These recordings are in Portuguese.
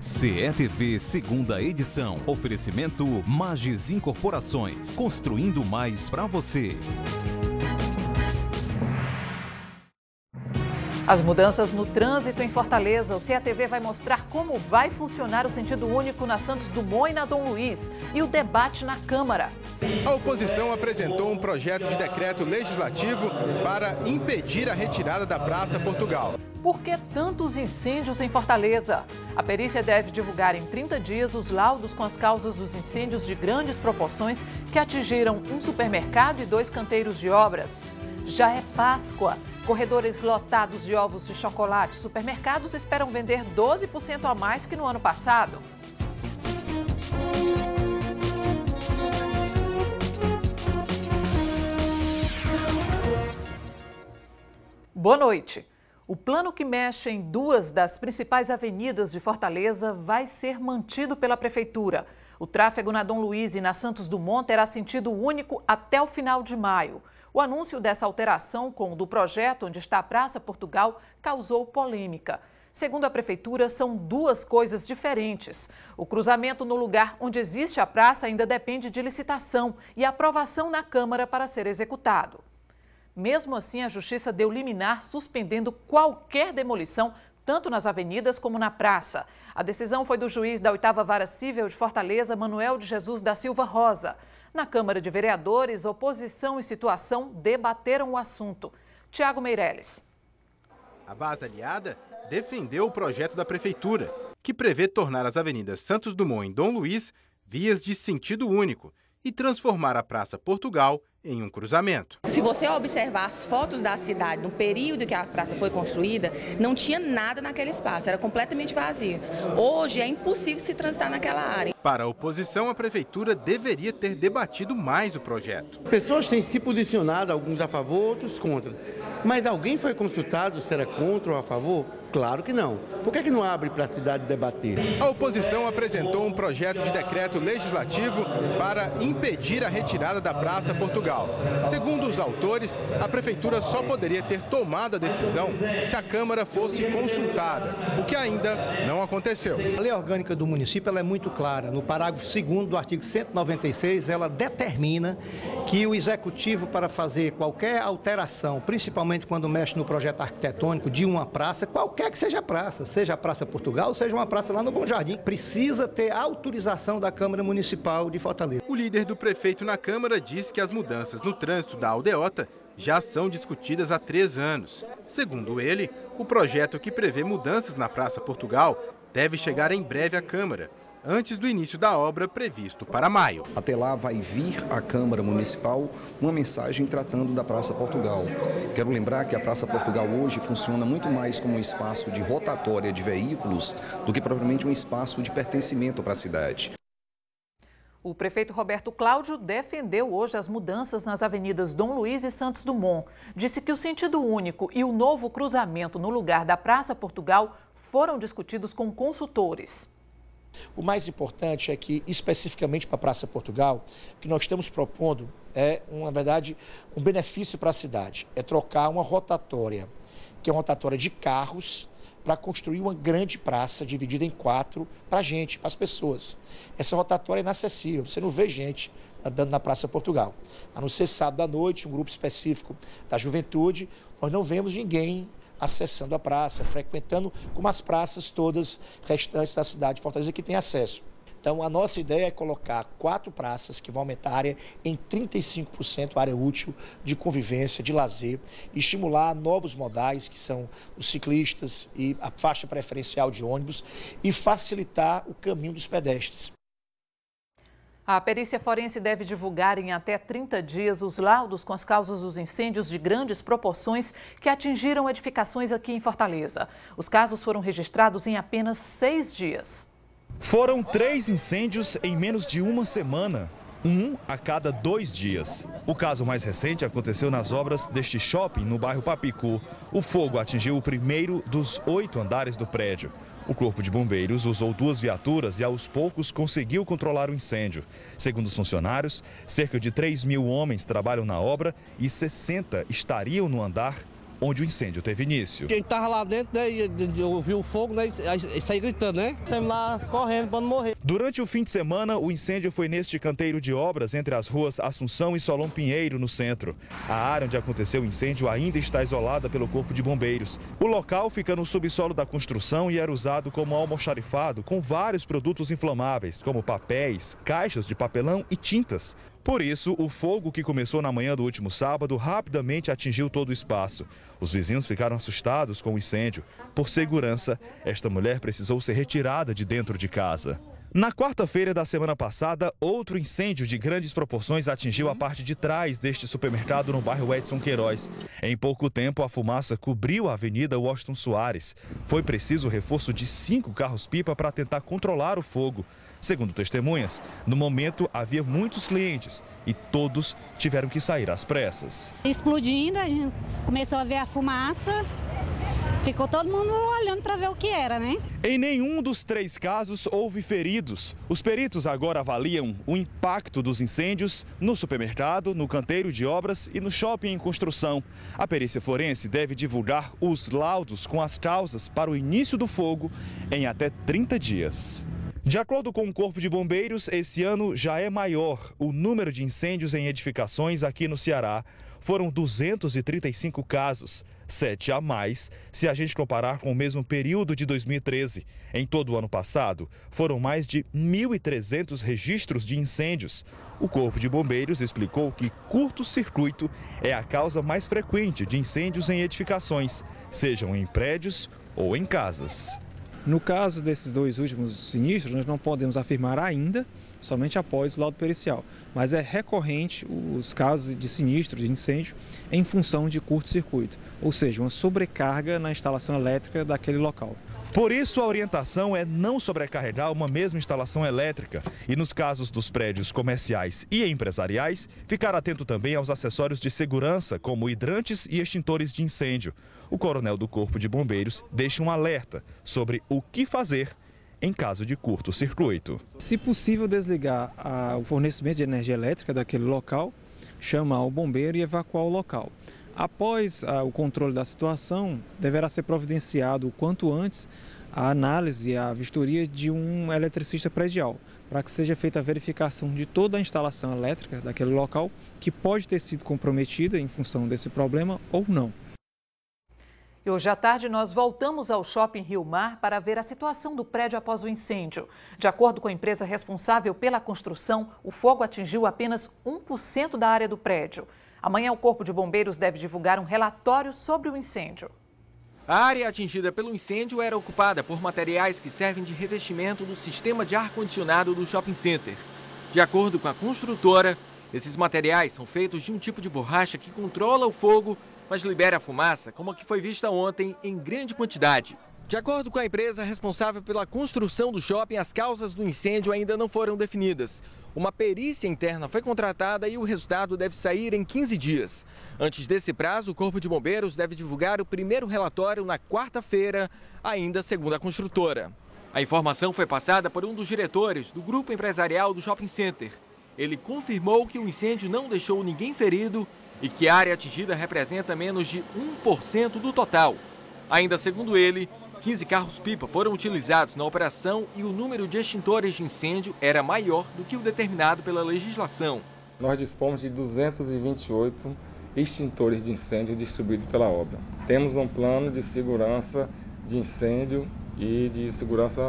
CETV segunda edição. Oferecimento Magis Incorporações. Construindo mais para você. As mudanças no trânsito em Fortaleza. O CETV vai mostrar como vai funcionar o sentido único na Santos Dumont e na Dom Luiz. E o debate na Câmara. A oposição apresentou um projeto de decreto legislativo para impedir a retirada da Praça Portugal. Por que tantos incêndios em Fortaleza? A perícia deve divulgar em 30 dias os laudos com as causas dos incêndios de grandes proporções que atingiram um supermercado e 2 canteiros de obras. Já é Páscoa. Corredores lotados de ovos de chocolate. Supermercados esperam vender 12% a mais que no ano passado. Boa noite. O plano que mexe em 2 das principais avenidas de Fortaleza vai ser mantido pela Prefeitura. O tráfego na Dom Luiz e na Santos Dumont terá sentido único até o final de maio. O anúncio dessa alteração com o do projeto onde está a Praça Portugal causou polêmica. Segundo a Prefeitura, são 2 coisas diferentes. O cruzamento no lugar onde existe a praça ainda depende de licitação e aprovação na Câmara para ser executado. Mesmo assim, a Justiça deu liminar suspendendo qualquer demolição, tanto nas avenidas como na praça. A decisão foi do juiz da 8ª Vara Cível de Fortaleza, Manuel de Jesus da Silva Rosa. Na Câmara de Vereadores, oposição e situação debateram o assunto. Tiago Meirelles. A base aliada defendeu o projeto da Prefeitura, que prevê tornar as avenidas Santos Dumont e Dom Luiz vias de sentido único e transformar a Praça Portugal em um cruzamento. Se você observar as fotos da cidade no período que a praça foi construída, não tinha nada naquele espaço, era completamente vazio. Hoje é impossível se transitar naquela área. Para a oposição, a Prefeitura deveria ter debatido mais o projeto. Pessoas têm se posicionado, alguns a favor, outros contra. Mas alguém foi consultado se era contra ou a favor? Claro que não. Por que não abre para a cidade debater? A oposição apresentou um projeto de decreto legislativo para impedir a retirada da Praça Portugal. Segundo os autores, a Prefeitura só poderia ter tomado a decisão se a Câmara fosse consultada, o que ainda não aconteceu. A lei orgânica do município ela é muito clara. No parágrafo 2º do artigo 196, ela determina que o Executivo, para fazer qualquer alteração, principalmente quando mexe no projeto arquitetônico de uma praça, qualquer que seja a Praça Portugal, seja uma praça lá no Bom Jardim, precisa ter autorização da Câmara Municipal de Fortaleza. O líder do prefeito na Câmara diz que as mudanças no trânsito da aldeota já são discutidas há 3 anos. Segundo ele, o projeto que prevê mudanças na Praça Portugal deve chegar em breve à Câmara, antes do início da obra previsto para maio. Até lá vai vir à Câmara Municipal uma mensagem tratando da Praça Portugal. Quero lembrar que a Praça Portugal hoje funciona muito mais como um espaço de rotatória de veículos do que propriamente um espaço de pertencimento para a cidade. O prefeito Roberto Cláudio defendeu hoje as mudanças nas avenidas Dom Luiz e Santos Dumont. Disse que o sentido único e o novo cruzamento no lugar da Praça Portugal foram discutidos com consultores. O mais importante é que, especificamente para a Praça Portugal, o que nós estamos propondo é, na verdade, um benefício para a cidade. É trocar uma rotatória, que é uma rotatória de carros, para construir uma grande praça dividida em 4 para a gente, para as pessoas. Essa rotatória é inacessível, você não vê gente andando na Praça Portugal. A não ser sábado à noite, um grupo específico da juventude, nós não vemos ninguém acessando a praça, frequentando como as praças todas restantes da cidade de Fortaleza que tem acesso. Então, a nossa ideia é colocar 4 praças que vão aumentar a área em 35% a área útil de convivência, de lazer, e estimular novos modais, que são os ciclistas e a faixa preferencial de ônibus, e facilitar o caminho dos pedestres. A perícia forense deve divulgar em até 30 dias os laudos com as causas dos incêndios de grandes proporções que atingiram edificações aqui em Fortaleza. Os casos foram registrados em apenas 6 dias. Foram 3 incêndios em menos de uma semana, um a cada 2 dias. O caso mais recente aconteceu nas obras deste shopping no bairro Papicu. O fogo atingiu o primeiro dos 8 andares do prédio. O Corpo de Bombeiros usou 2 viaturas e aos poucos conseguiu controlar o incêndio. Segundo os funcionários, cerca de 3.000 homens trabalham na obra e 60 estariam no andar onde o incêndio teve início. A gente estava lá dentro, né, e ouviu o fogo, né, e saí gritando, né? Saímos lá correndo para não morrer. Durante o fim de semana, o incêndio foi neste canteiro de obras entre as ruas Assunção e Solon Pinheiro, no centro. A área onde aconteceu o incêndio ainda está isolada pelo Corpo de Bombeiros. O local fica no subsolo da construção e era usado como almoxarifado com vários produtos inflamáveis, como papéis, caixas de papelão e tintas. Por isso, o fogo que começou na manhã do último sábado rapidamente atingiu todo o espaço. Os vizinhos ficaram assustados com o incêndio. Por segurança, esta mulher precisou ser retirada de dentro de casa. Na quarta-feira da semana passada, outro incêndio de grandes proporções atingiu a parte de trás deste supermercado no bairro Edson Queiroz. Em pouco tempo, a fumaça cobriu a Avenida Washington Soares. Foi preciso o reforço de 5 carros-pipa para tentar controlar o fogo. Segundo testemunhas, no momento havia muitos clientes e todos tiveram que sair às pressas. Explodindo, a gente começou a ver a fumaça, ficou todo mundo olhando para ver o que era, né? Em nenhum dos 3 casos houve feridos. Os peritos agora avaliam o impacto dos incêndios no supermercado, no canteiro de obras e no shopping em construção. A perícia forense deve divulgar os laudos com as causas para o início do fogo em até 30 dias. De acordo com o Corpo de Bombeiros, esse ano já é maior o número de incêndios em edificações aqui no Ceará. Foram 235 casos, 7 a mais se a gente comparar com o mesmo período de 2013. Em todo o ano passado, foram mais de 1.300 registros de incêndios. O Corpo de Bombeiros explicou que curto-circuito é a causa mais frequente de incêndios em edificações, sejam em prédios ou em casas. No caso desses 2 últimos sinistros, nós não podemos afirmar ainda, somente após o laudo pericial. Mas é recorrente os casos de sinistro, de incêndio, em função de curto-circuito, ou seja, uma sobrecarga na instalação elétrica daquele local. Por isso, a orientação é não sobrecarregar uma mesma instalação elétrica e, nos casos dos prédios comerciais e empresariais, ficar atento também aos acessórios de segurança, como hidrantes e extintores de incêndio. O coronel do Corpo de Bombeiros deixa um alerta sobre o que fazer em caso de curto-circuito. Se possível, desligar o fornecimento de energia elétrica daquele local, chamar o bombeiro e evacuar o local. Após o controle da situação, deverá ser providenciado o quanto antes a análise e a vistoria de um eletricista predial, para que seja feita a verificação de toda a instalação elétrica daquele local, que pode ter sido comprometida em função desse problema ou não. E hoje à tarde nós voltamos ao Shopping Rio Mar para ver a situação do prédio após o incêndio. De acordo com a empresa responsável pela construção, o fogo atingiu apenas 1% da área do prédio. Amanhã o Corpo de Bombeiros deve divulgar um relatório sobre o incêndio. A área atingida pelo incêndio era ocupada por materiais que servem de revestimento do sistema de ar-condicionado do shopping center. De acordo com a construtora, esses materiais são feitos de um tipo de borracha que controla o fogo, mas libera a fumaça, como a que foi vista ontem, em grande quantidade. De acordo com a empresa responsável pela construção do shopping, as causas do incêndio ainda não foram definidas. Uma perícia interna foi contratada e o resultado deve sair em 15 dias. Antes desse prazo, o Corpo de Bombeiros deve divulgar o primeiro relatório na quarta-feira, ainda segundo a construtora. A informação foi passada por um dos diretores do grupo empresarial do shopping center. Ele confirmou que o incêndio não deixou ninguém ferido e que a área atingida representa menos de 1% do total. Ainda segundo ele, 15 carros-pipa foram utilizados na operação e o número de extintores de incêndio era maior do que o determinado pela legislação. Nós dispomos de 228 extintores de incêndio distribuídos pela obra. Temos um plano de segurança de incêndio e de segurança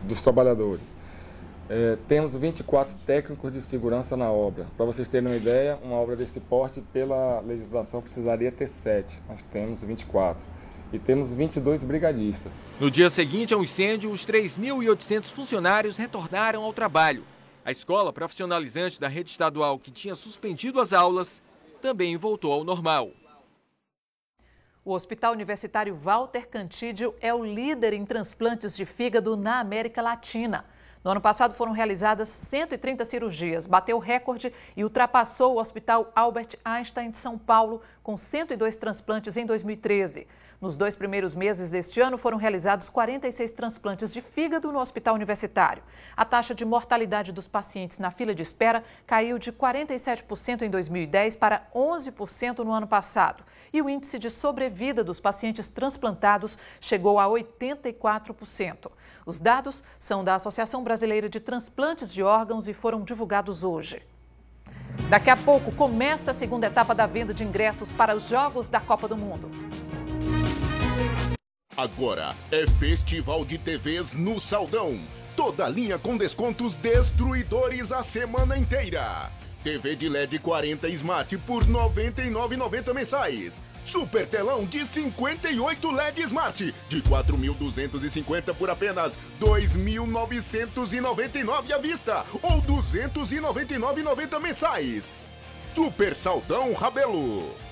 dos trabalhadores. Temos 24 técnicos de segurança na obra. Para vocês terem uma ideia, uma obra desse porte, pela legislação, precisaria ter 7. Nós temos 24. E temos 22 brigadistas. No dia seguinte ao incêndio, os 3.800 funcionários retornaram ao trabalho. A escola profissionalizante da rede estadual, que tinha suspendido as aulas, também voltou ao normal. O Hospital Universitário Walter Cantídio é o líder em transplantes de fígado na América Latina. No ano passado foram realizadas 130 cirurgias, bateu o recorde e ultrapassou o Hospital Albert Einstein de São Paulo, com 102 transplantes em 2013. Nos 2 primeiros meses deste ano, foram realizados 46 transplantes de fígado no hospital universitário. A taxa de mortalidade dos pacientes na fila de espera caiu de 47% em 2010 para 11% no ano passado. E o índice de sobrevida dos pacientes transplantados chegou a 84%. Os dados são da Associação Brasileira de Transplantes de Órgãos e foram divulgados hoje. Daqui a pouco começa a segunda etapa da venda de ingressos para os Jogos da Copa do Mundo. Agora é Festival de TVs no Saldão. Toda linha com descontos destruidores a semana inteira. TV de LED 40 Smart por R$ 99,90 mensais. Super telão de 58 LED Smart de 4.250 por apenas R$ 2.999 à vista ou R$ 299,90 mensais. Super Saldão Rabelo.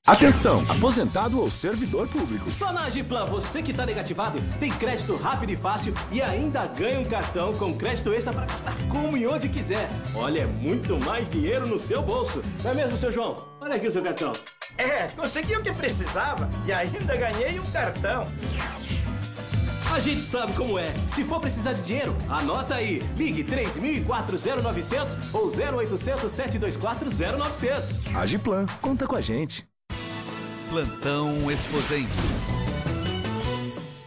Atenção, aposentado ou servidor público. Só na Agiplan, você que está negativado, tem crédito rápido e fácil e ainda ganha um cartão com crédito extra para gastar como e onde quiser. Olha, é muito mais dinheiro no seu bolso. Não é mesmo, seu João? Olha aqui o seu cartão. Consegui o que precisava e ainda ganhei um cartão. A gente sabe como é. Se for precisar de dinheiro, anota aí. Ligue 3004-0900 ou 0800-724-0900. Agiplan, conta com a gente. Plantão Exposente.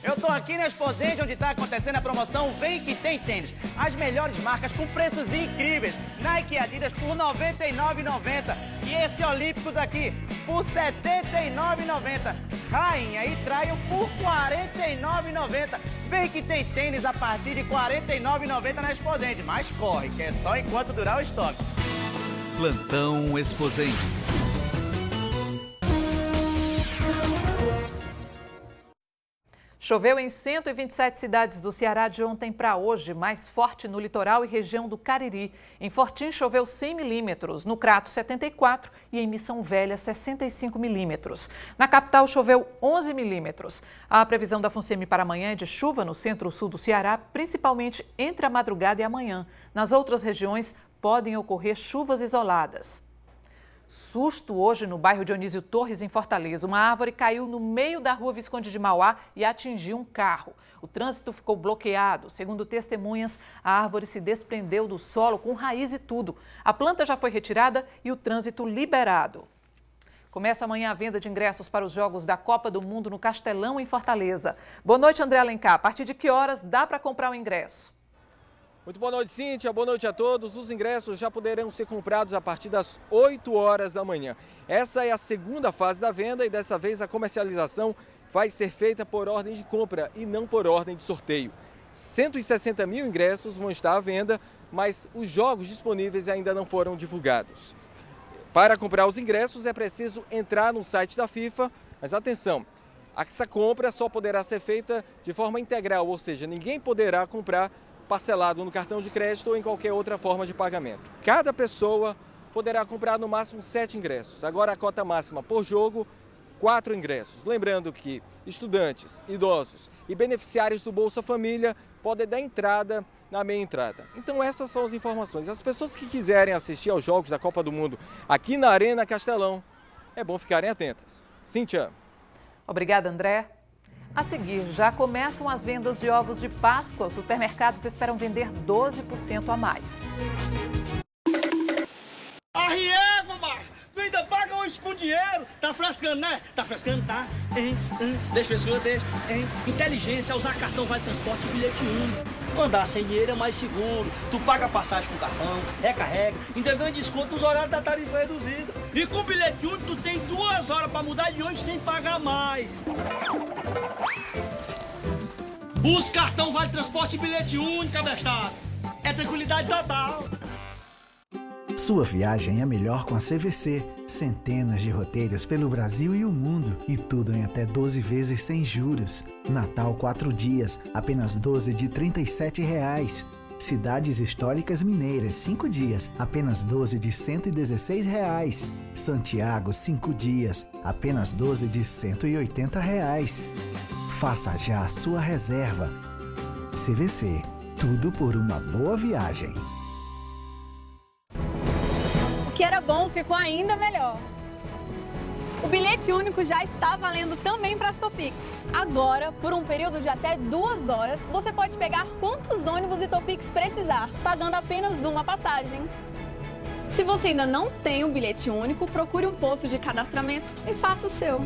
Eu tô aqui na Exposente, onde tá acontecendo a promoção Vem Que Tem Tênis. As melhores marcas com preços incríveis. Nike e Adidas por R$ 99,90. E esse Olímpicos aqui por R$ 79,90. Rainha e Trail por R$ 49,90. Vem Que Tem Tênis a partir de R$ 49,90 na Exposente. Mas corre, que é só enquanto durar o estoque. Plantão Exposente. Choveu em 127 cidades do Ceará de ontem para hoje, mais forte no litoral e região do Cariri. Em Fortim choveu 100 milímetros, no Crato 74 e em Missão Velha 65 milímetros. Na capital choveu 11 milímetros. A previsão da FUNSEMI para amanhã é de chuva no centro-sul do Ceará, principalmente entre a madrugada e amanhã. Nas outras regiões podem ocorrer chuvas isoladas. Susto hoje no bairro Dionísio Torres, em Fortaleza. Uma árvore caiu no meio da rua Visconde de Mauá e atingiu um carro. O trânsito ficou bloqueado. Segundo testemunhas, a árvore se desprendeu do solo com raiz e tudo. A planta já foi retirada e o trânsito liberado. Começa amanhã a venda de ingressos para os Jogos da Copa do Mundo no Castelão, em Fortaleza. Boa noite, André Alencar. A partir de que horas dá para comprar o ingresso? Muito boa noite, Cíntia. Boa noite a todos. Os ingressos já poderão ser comprados a partir das 8 horas da manhã. Essa é a segunda fase da venda e dessa vez a comercialização vai ser feita por ordem de compra e não por ordem de sorteio. 160 mil ingressos vão estar à venda, mas os jogos disponíveis ainda não foram divulgados. Para comprar os ingressos é preciso entrar no site da FIFA, mas atenção, essa compra só poderá ser feita de forma integral, ou seja, ninguém poderá comprar parcelado no cartão de crédito ou em qualquer outra forma de pagamento. Cada pessoa poderá comprar no máximo 7 ingressos. Agora a cota máxima por jogo, 4 ingressos. Lembrando que estudantes, idosos e beneficiários do Bolsa Família podem dar entrada na meia entrada. Então essas são as informações. As pessoas que quiserem assistir aos Jogos da Copa do Mundo aqui na Arena Castelão, é bom ficarem atentas. Cíntia. Obrigada, André. A seguir, já começam as vendas de ovos de Páscoa. Os supermercados esperam vender 12% a mais. Arriego, macho! Tu ainda paga hoje com dinheiro? Tá frescando, né? Tá frescando, tá? Deixa frescura, deixa. Inteligência é usar cartão Vale Transporte e bilhete único. Andar sem dinheiro é mais seguro. Tu paga a passagem com cartão, recarrega, ainda ganha desconto nos horários da tarifa reduzida. E com bilhete único tu tem 2 horas pra mudar de ônibus sem pagar mais. Use cartão Vale Transporte e bilhete único, abestado. É tranquilidade total. Sua viagem é melhor com a CVC. Centenas de roteiros pelo Brasil e o mundo. E tudo em até 12 vezes sem juros. Natal 4 dias, apenas 12 de R$ 37,00. Cidades históricas mineiras, 5 dias, apenas 12 de R$ 116,00. Santiago, 5 dias, apenas 12 de R$ 180,00. Faça já a sua reserva. CVC, tudo por uma boa viagem. O que era bom ficou ainda melhor. O bilhete único já está valendo também para as Topix. Agora, por um período de até 2 horas, você pode pegar quantos ônibus e Topix precisar, pagando apenas uma passagem. Se você ainda não tem um bilhete único, procure um posto de cadastramento e faça o seu.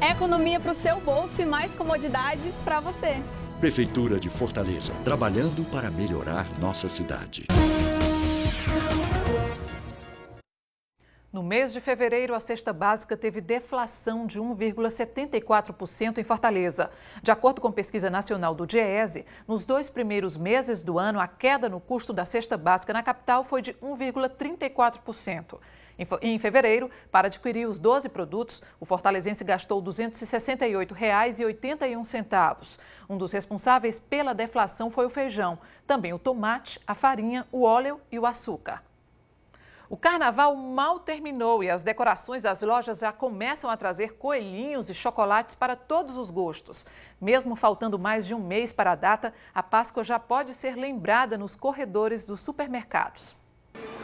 Economia para o seu bolso e mais comodidade para você. Prefeitura de Fortaleza, trabalhando para melhorar nossa cidade. No mês de fevereiro, a cesta básica teve deflação de 1,74% em Fortaleza. De acordo com pesquisa nacional do DIEESE, nos 2 primeiros meses do ano, a queda no custo da cesta básica na capital foi de 1,34%. Em fevereiro, para adquirir os 12 produtos, o fortalezense gastou R$ 268,81. Um dos responsáveis pela deflação foi o feijão, também o tomate, a farinha, o óleo e o açúcar. O carnaval mal terminou e as decorações das lojas já começam a trazer coelhinhos e chocolates para todos os gostos. Mesmo faltando mais de um mês para a data, a Páscoa já pode ser lembrada nos corredores dos supermercados.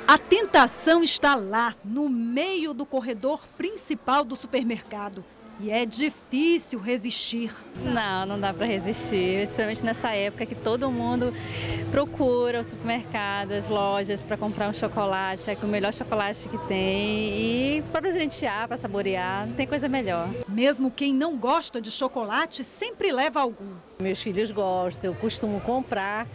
A tentação está lá, no meio do corredor principal do supermercado. E é difícil resistir. Não dá para resistir, principalmente nessa época que todo mundo procura os supermercados, as lojas para comprar um chocolate, é o melhor chocolate que tem e para presentear, para saborear, não tem coisa melhor. Mesmo quem não gosta de chocolate sempre leva algum. Meus filhos gostam, eu costumo comprar,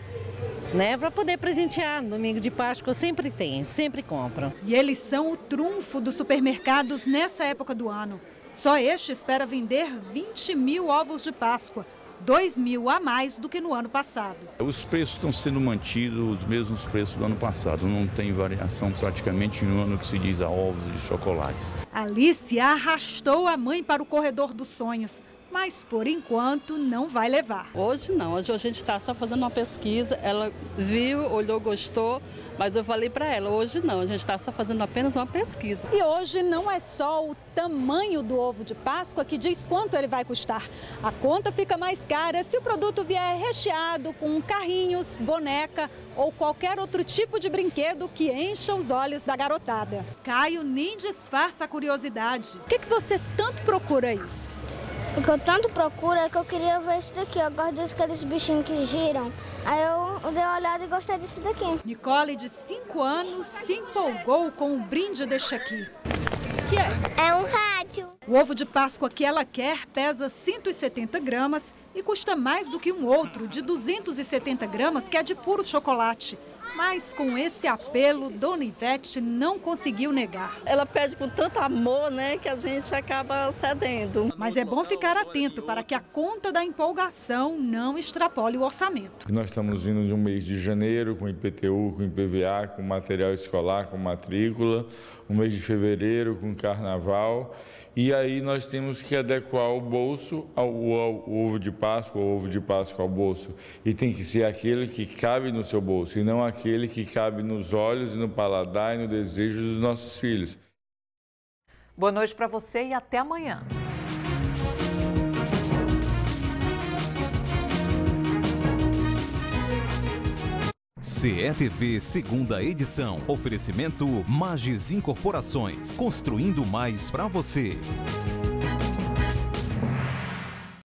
para poder presentear. No domingo de Páscoa eu sempre tenho, sempre compro. E eles são o trunfo dos supermercados nessa época do ano. Só este espera vender 20 mil ovos de Páscoa, 2 mil a mais do que no ano passado. Os preços estão sendo mantidos, os mesmos preços do ano passado. Não tem variação praticamente no ano que se diz a ovos de chocolates. Alice arrastou a mãe para o corredor dos sonhos, mas por enquanto não vai levar. Hoje não, hoje a gente está só fazendo uma pesquisa, ela viu, olhou, gostou, mas eu falei para ela, hoje não, a gente está só fazendo apenas uma pesquisa. E hoje não é só o tamanho do ovo de Páscoa que diz quanto ele vai custar. A conta fica mais cara se o produto vier recheado com carrinhos, boneca ou qualquer outro tipo de brinquedo que encha os olhos da garotada. Caio nem disfarça a curiosidade. O que você tanto procura aí? O que eu tanto procuro é que eu queria ver esse daqui. Eu gosto daqueles bichinhos que giram. Aí eu dei uma olhada e gostei desse daqui. Nicole, de 5 anos, se empolgou com o brinde deste aqui. Que é? É um rádio. O ovo de Páscoa que ela quer pesa 170 gramas e custa mais do que um outro de 270 gramas que é de puro chocolate. Mas com esse apelo, Dona Ivete não conseguiu negar. Ela pede com tanto amor, que a gente acaba cedendo. Mas é bom ficar atento para que a conta da empolgação não extrapole o orçamento. Nós estamos vindo de um mês de janeiro com IPTU, com IPVA, com material escolar, com matrícula, um mês de fevereiro com carnaval. E aí nós temos que adequar o bolso ao ovo de Páscoa, o ovo de Páscoa ao bolso. E tem que ser aquele que cabe no seu bolso, e não aquele que cabe nos olhos, e no paladar e no desejo dos nossos filhos. Boa noite para você e até amanhã. CETV segunda edição. Oferecimento Magis Incorporações. Construindo mais para você.